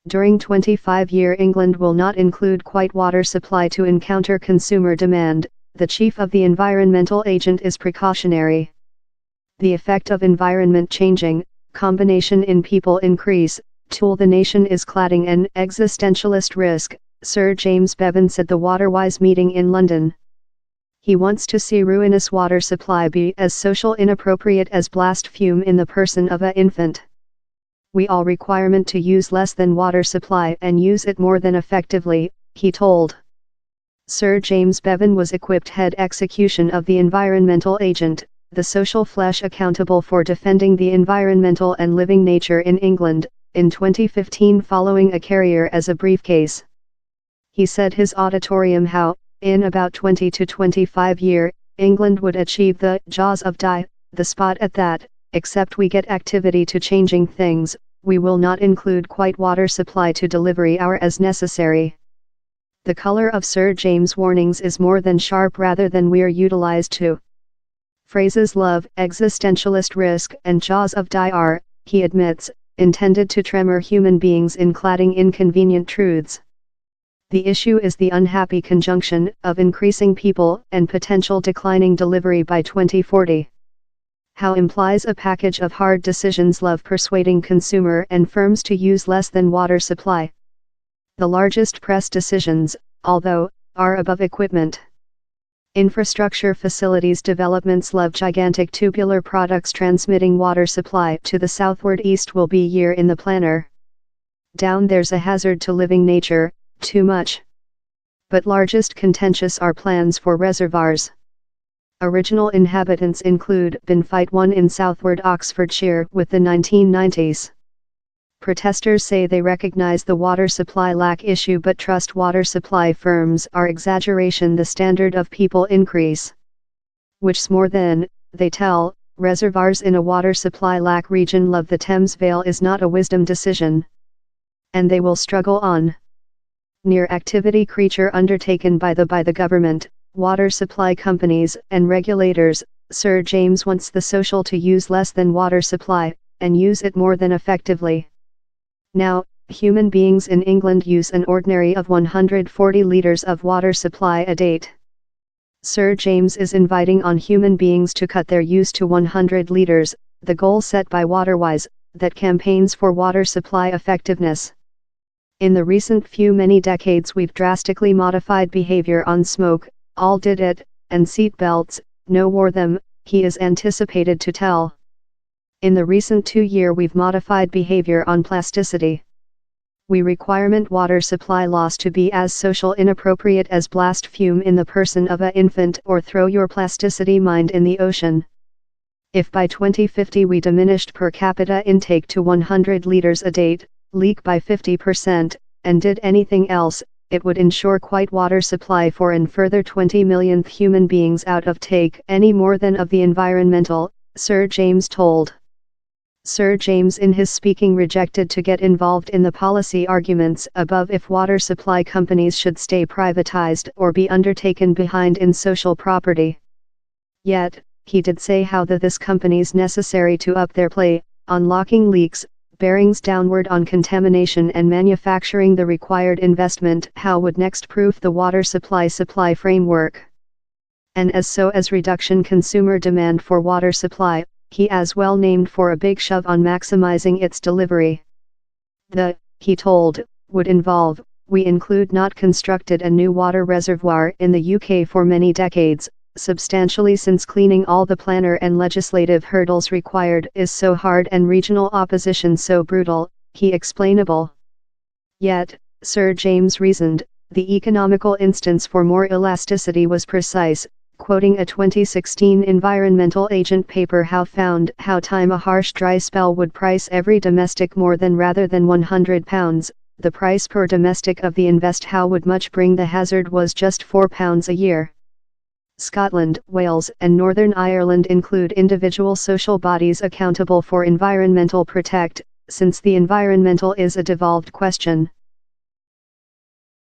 during 25-year England will not include quite water supply to encounter consumer demand. The chief of the environmental agent is precautionary. The effect of environment changing, combination in people increase, tool the nation is cladding an existentialist risk, Sir James Bevan said the Waterwise meeting in London. He wants to see ruinous water supply be as social inappropriate as blast fume in the person of a infant. We all requirement to use less than water supply and use it more than effectively, he told. Sir James Bevan was equipped head execution of the environmental agent, the social flesh accountable for defending the environmental and living nature in England, in 2015 following a carrier as a briefcase. He said his auditorium how, in about 20 to 25 years, England would achieve the jaws of die, the spot at that, except we get activity to changing things, we will not include quite water supply to delivery hour as necessary. The color of Sir James' warnings is more than sharp rather than we're utilized to. Phrases love, existentialist risk and jaws of die are, he admits, intended to tremor human beings in cladding inconvenient truths. The issue is the unhappy conjunction of increasing people and potential declining delivery by 2040. How implies a package of hard decisions love persuading consumer and firms to use less than water supply. The largest press decisions, although, are above equipment. Infrastructure facilities developments love gigantic tubular products transmitting water supply to the southward east will be year in the planner. Down there's a hazard to living nature, too much. But largest contentious are plans for reservoirs. Original inhabitants include Binfight 1 in southward Oxfordshire with the 1990s. Protesters say they recognize the water supply lack issue but trust water supply firms are exaggeration the standard of people increase. Which's more than, they tell, reservoirs in a water supply lack region love the Thames Vale is not a wisdom decision. And they will struggle on. Near activity creature undertaken by the government, water supply companies and regulators, Sir James wants the social to use less than water supply, and use it more than effectively. Now, human beings in England use an ordinary of 140 litres of water supply a day. Sir James is inviting on human beings to cut their use to 100 litres, the goal set by Waterwise, that campaigns for water supply effectiveness. In the recent many decades we've drastically modified behavior on smoke, all did it, and seat belts, no wore them, he is anticipated to tell. In the recent 2 years we've modified behavior on plasticity. We requirement water supply loss to be as social inappropriate as blast fume in the person of a infant or throw your plasticity mind in the ocean. If by 2050 we diminished per capita intake to 100 litres a day, leak by 50%, and did anything else, it would ensure quite water supply for an further 20 millionth human beings out of take any more than of the environmental, Sir James told. Sir James in his speaking rejected to get involved in the policy arguments above if water supply companies should stay privatized or be undertaken behind in social property. Yet, he did say how this companies necessary to up their play, on locking leaks, bearings downward on contamination and manufacturing the required investment how would next proof the water supply framework. And as reduction consumer demand for water supply, he as well named for a big shove on maximizing its delivery. He told, would involve, we include not constructed a new water reservoir in the UK for many decades, substantially since cleaning all the planner and legislative hurdles required is so hard and regional opposition so brutal, he explainable. Yet, Sir James reasoned, the economical instance for more elasticity was precise, quoting a 2016 environmental agent paper found how time a harsh dry spell would price every domestic more than rather than £100, the price per domestic of the invest how would much bring the hazard was just £4 a year. Scotland, Wales and Northern Ireland include individual social bodies accountable for environmental protect, since the environmental is a devolved question.